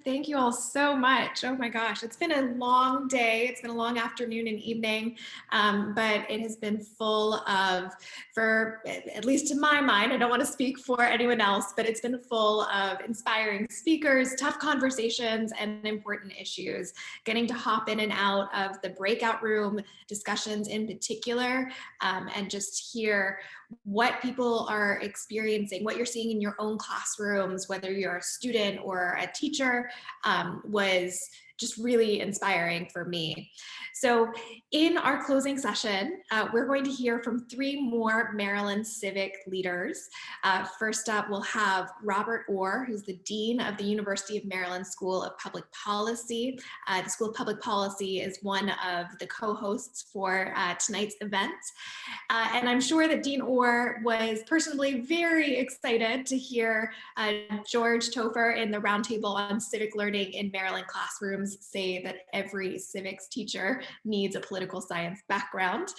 Thank you all so much. Oh my gosh, it's been a long day. It's been a long afternoon and evening, but it has been full of, for at least to my mind, I don't want to speak for anyone else, but it's been full of inspiring speakers, tough conversations, and important issues. Getting to hop in and out of the breakout room discussions in particular, and just hear what people are experiencing, what you're seeing in your own classrooms, whether you're a student or a teacher, was just really inspiring for me. So in our closing session, we're going to hear from 3 more Maryland Civic leaders. First up, we'll have Robert Orr, who's the Dean of the University of Maryland School of Public Policy. The School of Public Policy is one of the co-hosts for tonight's event. And I'm sure that Dean Orr was personally very excited to hear George Topher in the Roundtable on Civic Learning in Maryland Classrooms say that every civics teacher needs a political science background.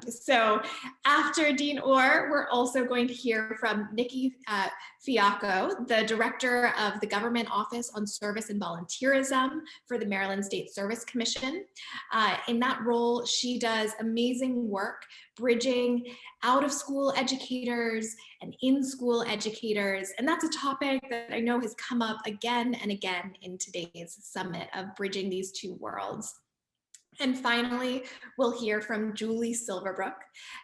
So after Dean Orr, we're also going to hear from Nicki Fiocco, the Director of the Government Office on Service and Volunteerism for the Maryland State Service Commission. In that role, she does amazing work bridging out-of-school educators and in-school educators. And that's a topic that I know has come up again and again in today's summit of bridging these 2 worlds. And finally, we'll hear from Julie Silverbrook,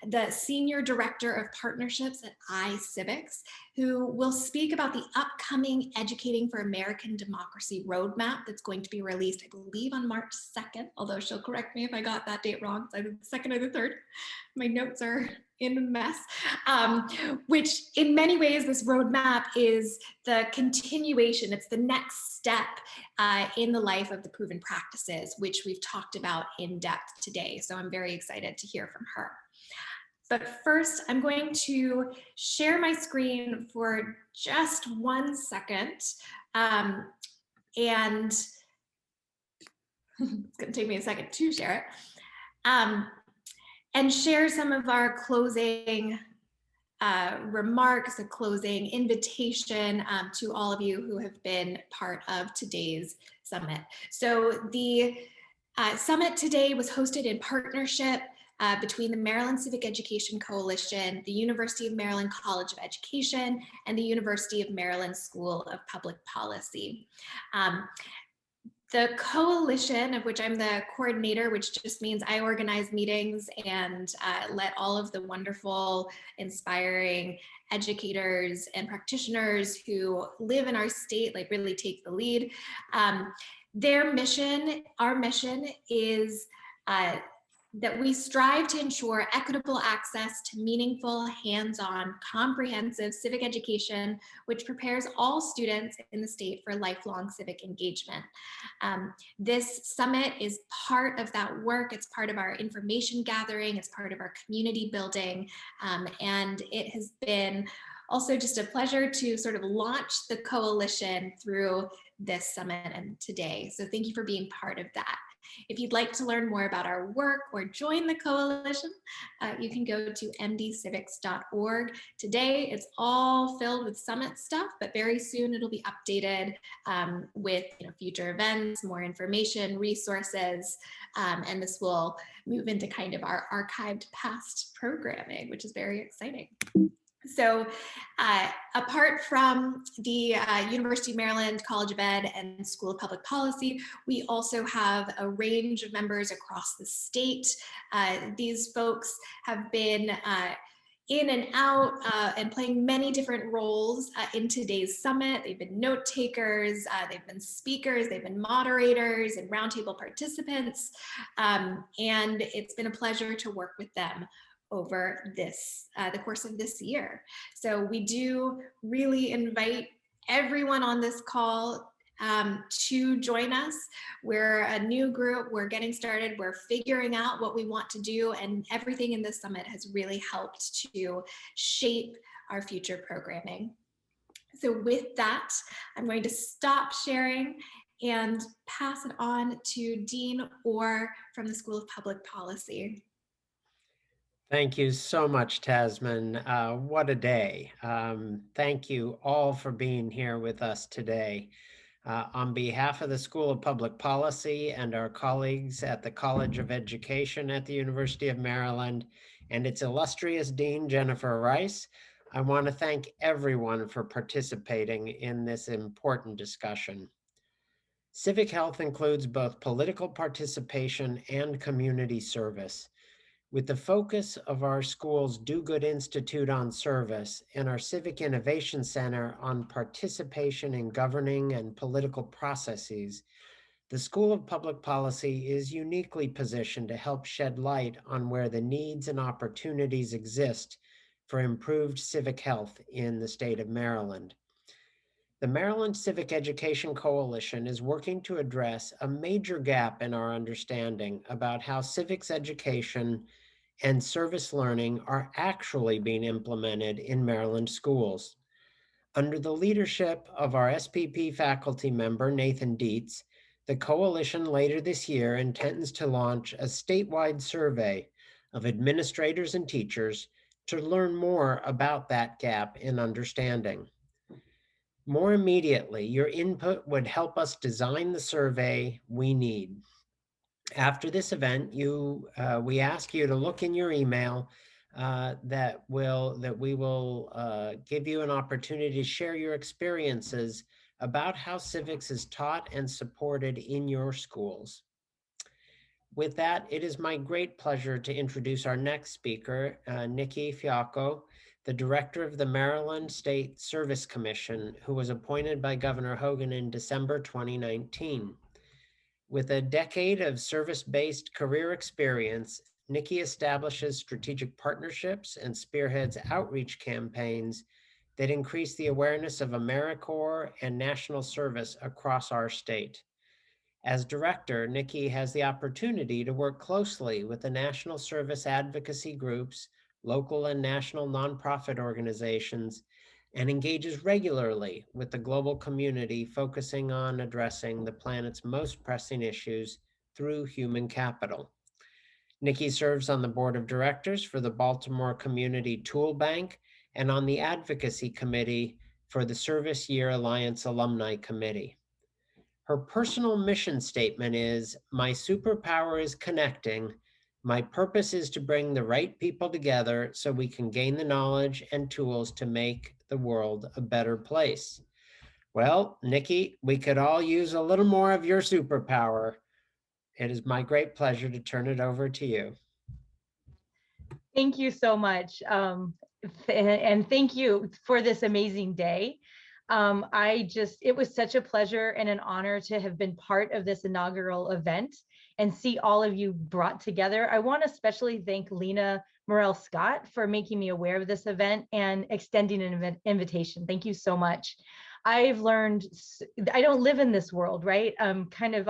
the Senior Director of Partnerships at iCivics, who will speak about the upcoming Educating for American Democracy roadmap that's going to be released, I believe, on March 2nd, although she'll correct me if I got that date wrong. It's either the 2nd or the 3rd. My notes are in a mess, which in many ways, this roadmap is the continuation. It's the next step in the life of the proven practices, which we've talked about in depth today. So I'm very excited to hear from her. But first, I'm going to share my screen for just 1 second. And it's going to take me a second to share it. And share some of our closing remarks, a closing invitation to all of you who have been part of today's summit. So the summit today was hosted in partnership between the Maryland Civic Education Coalition, the University of Maryland College of Education, and the University of Maryland School of Public Policy. The coalition, of which I'm the coordinator, which just means I organize meetings and let all of the wonderful, inspiring educators and practitioners who live in our state, like, really take the lead. Their mission, our mission, is that we strive to ensure equitable access to meaningful, hands-on, comprehensive civic education, which prepares all students in the state for lifelong civic engagement. This summit is part of that work. It's part of our information gathering. It's part of our community building. And it has been also just a pleasure to sort of launch the coalition through this summit and today. So thank you for being part of that. If you'd like to learn more about our work or join the coalition, you can go to mdcivics.org. Today, it's all filled with summit stuff, but very soon it'll be updated with future events, more information, resources, and this will move into kind of our archived past programming, which is very exciting. So apart from the University of Maryland College of Ed and School of Public Policy, we also have a range of members across the state. These folks have been in and out and playing many different roles in today's summit. They've been note takers, they've been speakers, they've been moderators and roundtable participants, and it's been a pleasure to work with them over the course of this year. So we do really invite everyone on this call to join us. We're a new group, we're getting started, we're figuring out what we want to do, and everything in this summit has really helped to shape our future programming. So with that, I'm going to stop sharing and pass it on to Dean Orr from the School of Public Policy. Thank you so much, Tasman. What a day. Thank you all for being here with us today. On behalf of the School of Public Policy and our colleagues at the College of Education at the University of Maryland and its illustrious Dean, Jennifer Rice, I want to thank everyone for participating in this important discussion. Civic health includes both political participation and community service. With the focus of our school's Do Good Institute on service and our Civic Innovation Center on participation in governing and political processes, the School of Public Policy is uniquely positioned to help shed light on where the needs and opportunities exist for improved civic health in the state of Maryland. The Maryland Civic Education Coalition is working to address a major gap in our understanding about how civics education and service learning are actually being implemented in Maryland schools. Under the leadership of our SPP faculty member, Nathan Dietz, the coalition later this year intends to launch a statewide survey of administrators and teachers to learn more about that gap in understanding. More immediately, your input would help us design the survey we need. After this event, we ask you to look in your email that we will give you an opportunity to share your experiences about how civics is taught and supported in your schools. With that, it is my great pleasure to introduce our next speaker, Nicki Fiocco, the director of the Maryland State Service Commission, who was appointed by Governor Hogan in December 2019. With a decade of service-based career experience, Nicki establishes strategic partnerships and spearheads outreach campaigns that increase the awareness of AmeriCorps and national service across our state. As director, Nicki has the opportunity to work closely with the national service advocacy groups, local and national nonprofit organizations, and engages regularly with the global community, focusing on addressing the planet's most pressing issues through human capital. Nicki serves on the board of directors for the Baltimore Community Tool Bank and on the advocacy committee for the Service Year Alliance Alumni Committee. Her personal mission statement is, "My superpower is connecting. My purpose is to bring the right people together so we can gain the knowledge and tools to make the world a better place." Well, Nicki, we could all use a little more of your superpower. It is my great pleasure to turn it over to you. Thank you so much. And thank you for this amazing day. It was such a pleasure and an honor to have been part of this inaugural event and see all of you brought together. I want to especially thank Lena Morel Scott for making me aware of this event and extending an invitation. Thank you so much. I've learned, I don't live in this world, right? I'm kind of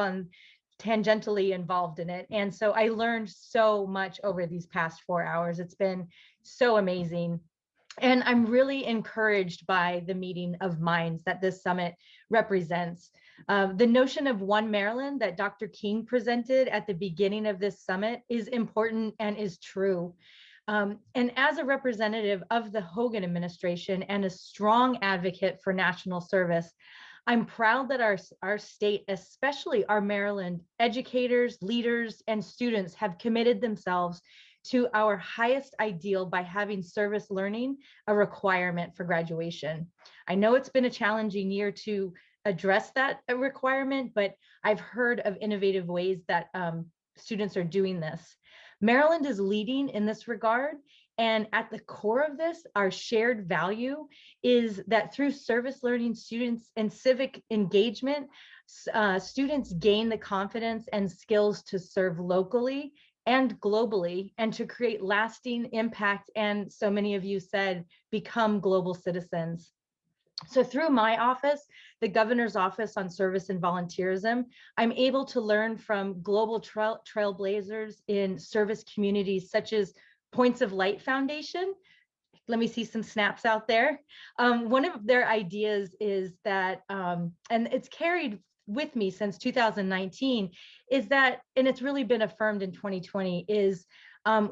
tangentially involved in it. And so I learned so much over these past 4 hours. It's been so amazing. And I'm really encouraged by the meeting of minds that this summit represents. The notion of One Maryland that Dr. King presented at the beginning of this summit is important and is true. And as a representative of the Hogan administration and a strong advocate for national service, I'm proud that our state, especially our Maryland educators, leaders, and students have committed themselves to our highest ideal by having service learning a requirement for graduation. I know it's been a challenging year to address that requirement, but I've heard of innovative ways that students are doing this. Maryland is leading in this regard. And at the core of this, our shared value is that through service learning students and civic engagement, students gain the confidence and skills to serve locally and globally and to create lasting impact. And so many of you said, become global citizens. So through my office, the Governor's Office on Service and Volunteerism, I'm able to learn from global trailblazers in service communities such as Points of Light Foundation. Let me see some snaps out there. One of their ideas is that, and it's carried with me since 2019, is that, and it's really been affirmed in 2020, is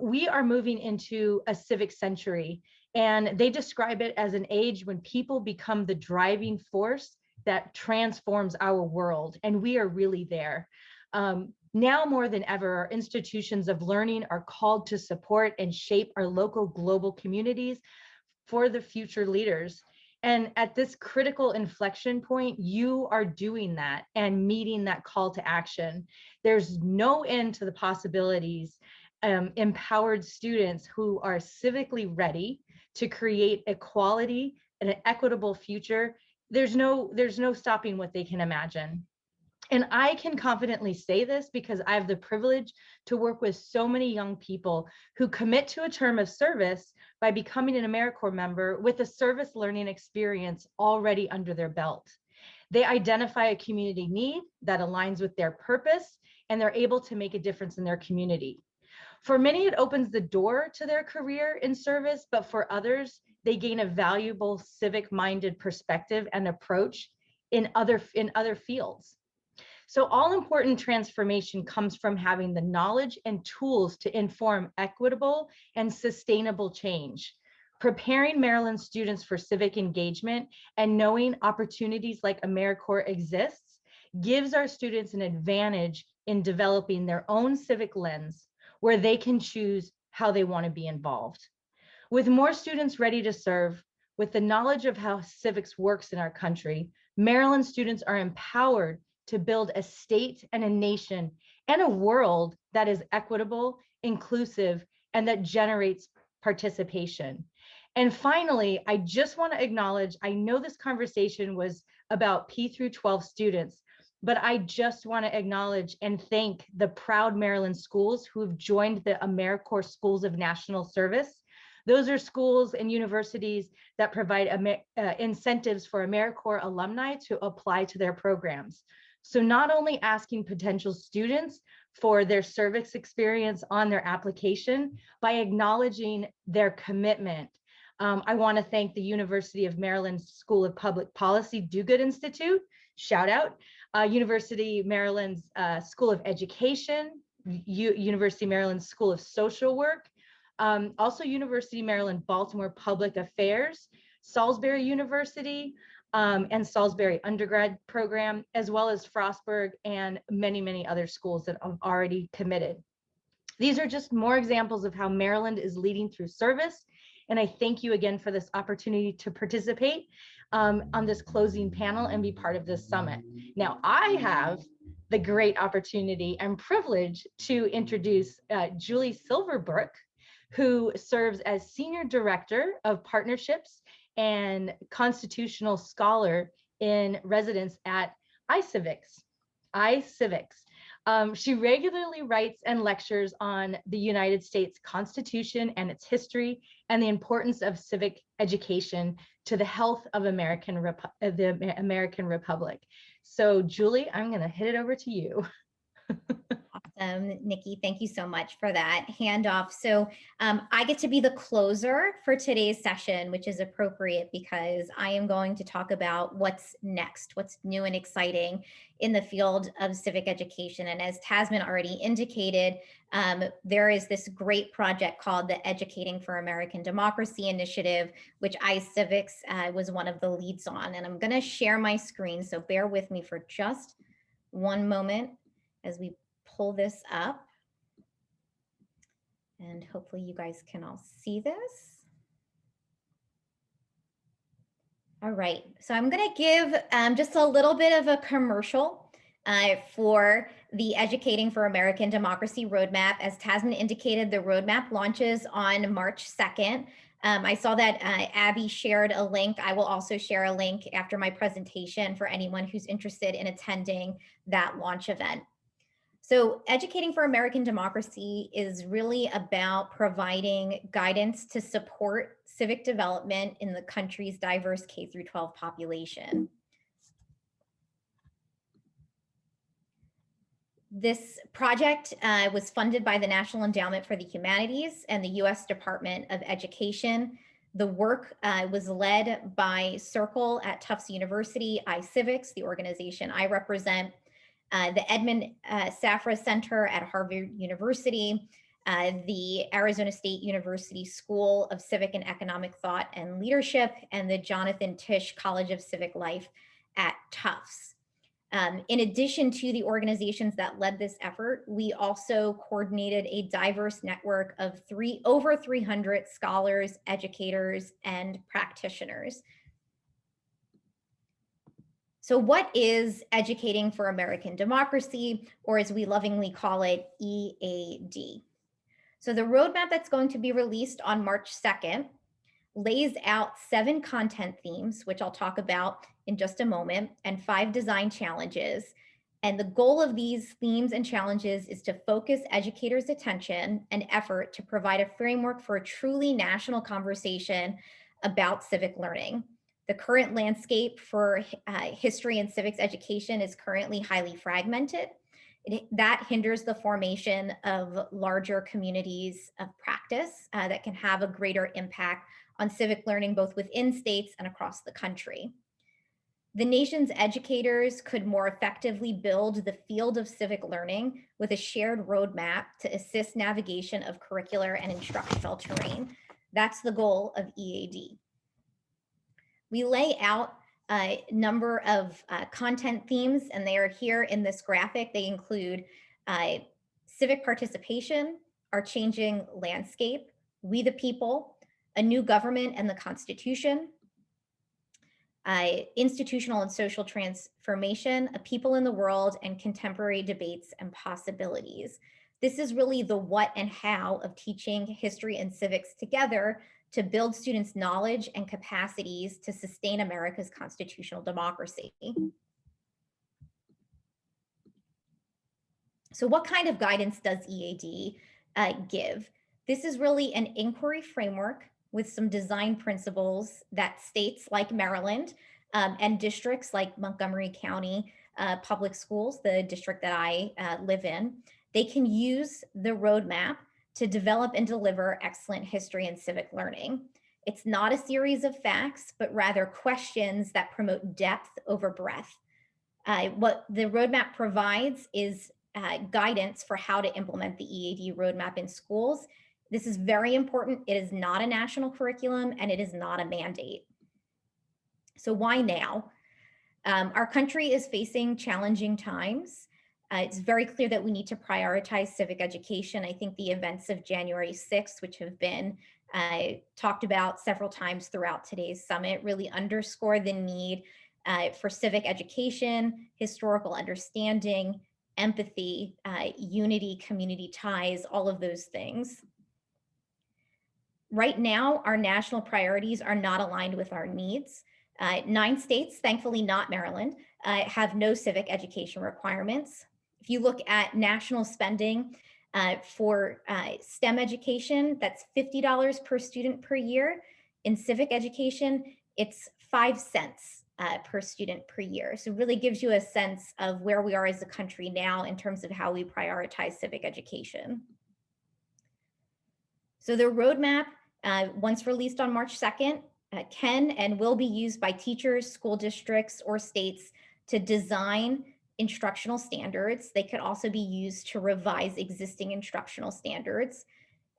we are moving into a civic century. And they describe it as an age when people become the driving force that transforms our world, and we are really there. Now more than ever, our institutions of learning are called to support and shape our local global communities for the future leaders. And at this critical inflection point, you are doing that and meeting that call to action. There's no end to the possibilities. Empowered students who are civically ready to create equality and an equitable future. There's no stopping what they can imagine. And I can confidently say this because I have the privilege to work with so many young people who commit to a term of service by becoming an AmeriCorps member with a service learning experience already under their belt. They identify a community need that aligns with their purpose, and they're able to make a difference in their community. For many, it opens the door to their career in service, but for others, they gain a valuable civic-minded perspective and approach in other fields. So all important transformation comes from having the knowledge and tools to inform equitable and sustainable change. Preparing Maryland students for civic engagement and knowing opportunities like AmeriCorps exists gives our students an advantage in developing their own civic lens where they can choose how they want to be involved. With more students ready to serve, with the knowledge of how civics works in our country, Maryland students are empowered to build a state and a nation and a world that is equitable, inclusive, and that generates participation. And finally, I just want to acknowledge, I know this conversation was about P through 12 students, but I just want to acknowledge and thank the proud Maryland schools who have joined the AmeriCorps Schools of National Service. Those are schools and universities that provide incentives for AmeriCorps alumni to apply to their programs. So not only asking potential students for their service experience on their application, by acknowledging their commitment. I want to thank the University of Maryland School of Public Policy Do-Good Institute, shout out, University of Maryland's School of Education, University of Maryland School of Social Work, also University of Maryland Baltimore Public Affairs, Salisbury University, and Salisbury undergrad program, as well as Frostburg and many, many other schools that have already committed. These are just more examples of how Maryland is leading through service. And I thank you again for this opportunity to participate on this closing panel and be part of this summit. Now, I have the great opportunity and privilege to introduce Julie Silverbrook, who serves as Senior Director of Partnerships and Constitutional Scholar in Residence at iCivics. She regularly writes and lectures on the United States Constitution and its history and the importance of civic education to the health of the American Republic. So Julie, I'm gonna hit it over to you. Awesome, Nikki, thank you so much for that handoff. So I get to be the closer for today's session, which is appropriate because I am going to talk about what's next, what's new and exciting in the field of civic education. And as Tasman already indicated, there is this great project called the Educating for American Democracy Initiative, which iCivics was one of the leads on. And I'm going to share my screen, so bear with me for just one moment as we pull this up, and hopefully you guys can all see this. All right, so I'm going to give just a little bit of a commercial for the Educating for American Democracy roadmap. As Tasman indicated, the roadmap launches on March 2nd. I saw that Abby shared a link. I will also share a link after my presentation for anyone who's interested in attending that launch event. So Educating for American Democracy is really about providing guidance to support civic development in the country's diverse K-12 population. This project was funded by the National Endowment for the Humanities and the U.S. Department of Education. The work was led by Circle at Tufts University, iCivics, the organization I represent, the Edmund Safra Center at Harvard University, the Arizona State University School of Civic and Economic Thought and Leadership, and the Jonathan Tisch College of Civic Life at Tufts. In addition to the organizations that led this effort, we also coordinated a diverse network of over 300 scholars, educators, and practitioners. So what is Educating for American Democracy, or as we lovingly call it, EAD? So the roadmap that's going to be released on March 2nd lays out 7 content themes, which I'll talk about in just a moment, and 5 design challenges. And the goal of these themes and challenges is to focus educators' attention and effort to provide a framework for a truly national conversation about civic learning. The current landscape for history and civics education is currently highly fragmented. That hinders the formation of larger communities of practice that can have a greater impact on civic learning both within states and across the country. The nation's educators could more effectively build the field of civic learning with a shared roadmap to assist navigation of curricular and instructional terrain. That's the goal of EAD. We lay out a number of content themes, and they are here in this graphic. They include civic participation, our changing landscape, we the people, a new government and the Constitution, institutional and social transformation, a people in the world, and contemporary debates and possibilities. This is really the what and how of teaching history and civics together to build students' knowledge and capacities to sustain America's constitutional democracy. So what kind of guidance does EAD give? This is really an inquiry framework with some design principles that states like Maryland and districts like Montgomery County Public Schools, the district that I live in, they can use the roadmap to develop and deliver excellent history and civic learning. It's not a series of facts, but rather questions that promote depth over breadth. What the roadmap provides is guidance for how to implement the EAD roadmap in schools. This is very important. It is not a national curriculum and it is not a mandate. So why now? Our country is facing challenging times. It's very clear that we need to prioritize civic education. I think the events of January 6th, which have been talked about several times throughout today's summit, really underscore the need for civic education, historical understanding, empathy, unity, community ties, all of those things. Right now, our national priorities are not aligned with our needs. 9 states, thankfully not Maryland, have no civic education requirements. If you look at national spending for STEM education, that's $50 per student per year. In civic education, it's 5 cents per student per year. So it really gives you a sense of where we are as a country now in terms of how we prioritize civic education. So the roadmap, once released on March 2nd, can and will be used by teachers, school districts, or states to design instructional standards. They could also be used to revise existing instructional standards.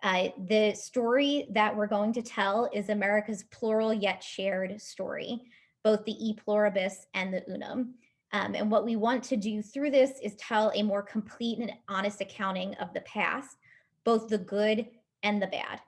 The story that we're going to tell is America's plural yet shared story, both the e pluribus and the unum. And what we want to do through this is tell a more complete and honest accounting of the past, both the good and the bad.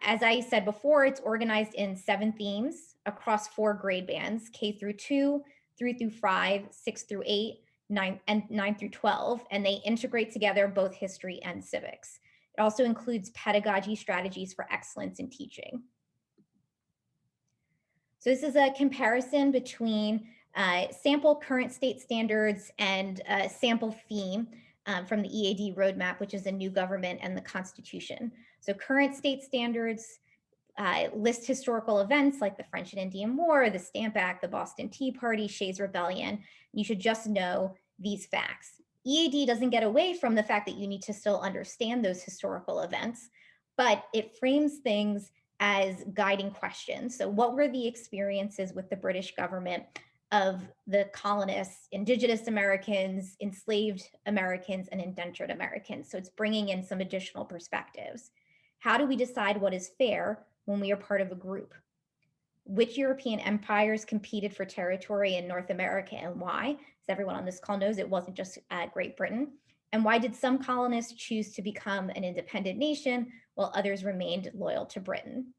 As I said before, it's organized in 7 themes across 4 grade bands, K through 2, 3 through 5, 6 through 8, 9 through 12, and they integrate together both history and civics. It also includes pedagogy strategies for excellence in teaching. So this is a comparison between sample current state standards and sample theme from the EAD roadmap, which is a new government and the Constitution. So current state standards list historical events like the French and Indian War, the Stamp Act, the Boston Tea Party, Shays Rebellion. You should just know these facts. EAD doesn't get away from the fact that you need to still understand those historical events, but it frames things as guiding questions. So what were the experiences with the British government of the colonists, indigenous Americans, enslaved Americans, and indentured Americans? So it's bringing in some additional perspectives. How do we decide what is fair when we are part of a group? which European empires competed for territory in North America and why? As everyone on this call knows, it wasn't just Great Britain. And why did some colonists choose to become an independent nation while others remained loyal to Britain?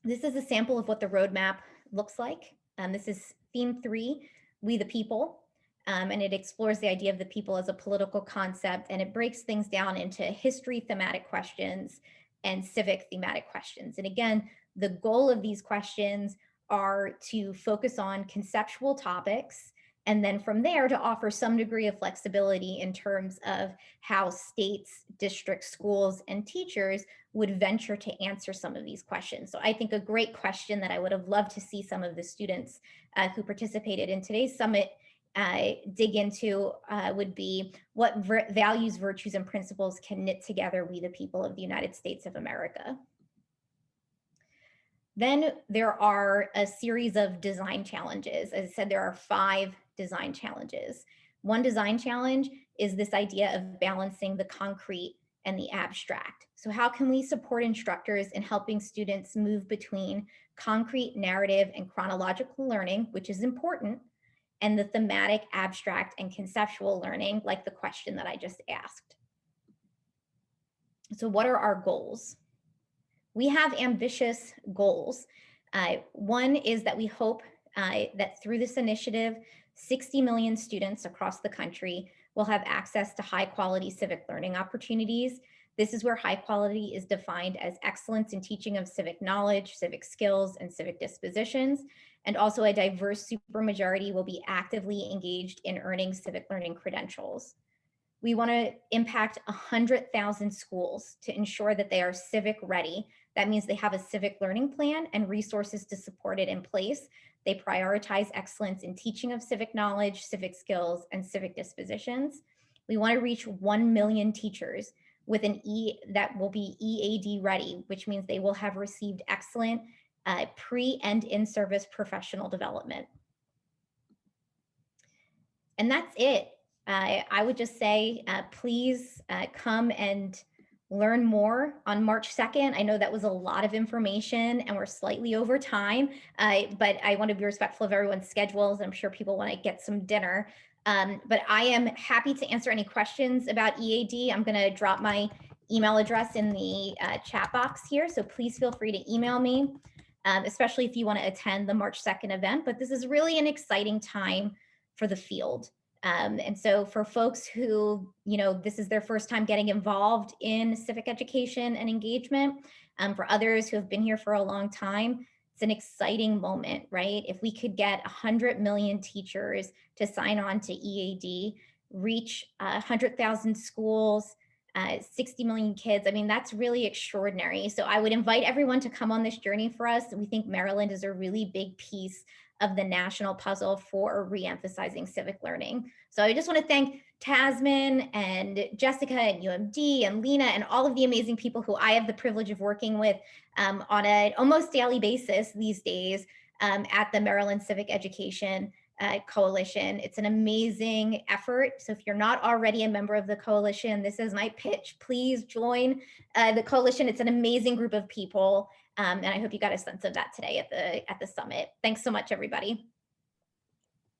This is a sample of what the roadmap looks like. This is theme 3, We the People. And it explores the idea of the people as a political concept, and it breaks things down into history thematic questions and civic thematic questions. And again, the goal of these questions are to focus on conceptual topics, and then from there to offer some degree of flexibility in terms of how states, districts, schools, and teachers would venture to answer some of these questions. So I think a great question that I would have loved to see some of the students who participated in today's summit dig into would be, what values, virtues, and principles can knit together we the people of the United States of America? Then there are a series of design challenges. As I said, there are 5 design challenges. One design challenge is this idea of balancing the concrete and the abstract. So how can we support instructors in helping students move between concrete, narrative, and chronological learning, which is important, and the thematic, abstract, and conceptual learning, like the question that I just asked? So what are our goals? We have ambitious goals. One is that we hope that through this initiative, 60 million students across the country will have access to high quality civic learning opportunities. This is where high quality is defined as excellence in teaching of civic knowledge, civic skills, and civic dispositions. And also a diverse supermajority will be actively engaged in earning civic learning credentials. We want to impact 100,000 schools to ensure that they are civic ready. That means they have a civic learning plan and resources to support it in place. They prioritize excellence in teaching of civic knowledge, civic skills, and civic dispositions. We want to reach 1 million teachers with an that will be EAD ready, which means they will have received excellent pre and in-service professional development. And that's it. I would just say, please come and learn more on March 2nd. I know that was a lot of information and we're slightly over time, but I want to be respectful of everyone's schedules. I'm sure people want to get some dinner. But I am happy to answer any questions about EAD. I'm going to drop my email address in the chat box here. So please feel free to email me, especially if you want to attend the March 2nd event. But this is really an exciting time for the field. And so for folks who, this is their first time getting involved in civic education and engagement, for others who have been here for a long time, it's an exciting moment, right? If we could get 100 million teachers to sign on to EAD, reach 100,000 schools, 60 million kids, I mean, that's really extraordinary. So I would invite everyone to come on this journey for us. We think Maryland is a really big piece of the national puzzle for re-emphasizing civic learning. So I just want to thank Tasman and Jessica and UMD and Lena and all of the amazing people who I have the privilege of working with on an almost daily basis these days at the Maryland Civic Education Coalition. It's an amazing effort. So if you're not already a member of the coalition, this is my pitch. Please join the coalition. It's an amazing group of people. And I hope you got a sense of that today at the summit. Thanks so much, everybody.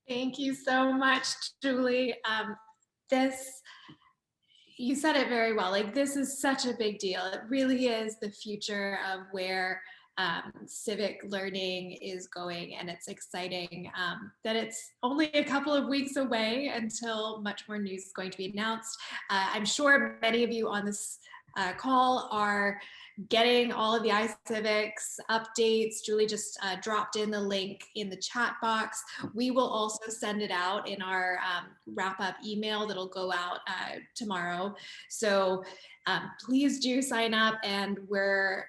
Thank you so much, Julie. You said it very well. Like, this is such a big deal. It really is the future of where civic learning is going, and it's exciting that it's only a couple of weeks away until much more news is going to be announced. I'm sure many of you on this call are getting all of the iCivics updates. Julie just dropped in the link in the chat box. We will also send it out in our wrap-up email that'll go out tomorrow. So please do sign up, and we're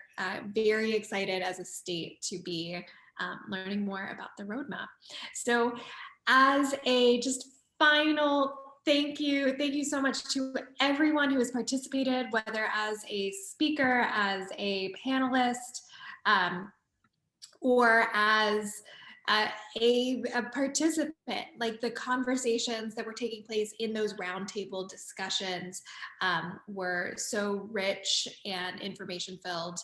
very excited as a state to be learning more about the roadmap. So as a just final thank you so much to everyone who has participated, whether as a speaker, as a panelist, or as a participant. Like the conversations that were taking place in those roundtable discussions were so rich and information filled.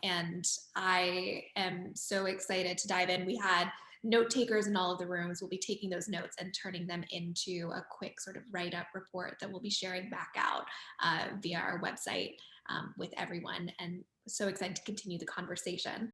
And I am so excited to dive in. We had note takers in all of the rooms. Will be taking those notes and turning them into a quick sort of write-up report that we'll be sharing back out via our website with everyone. And so excited to continue the conversation.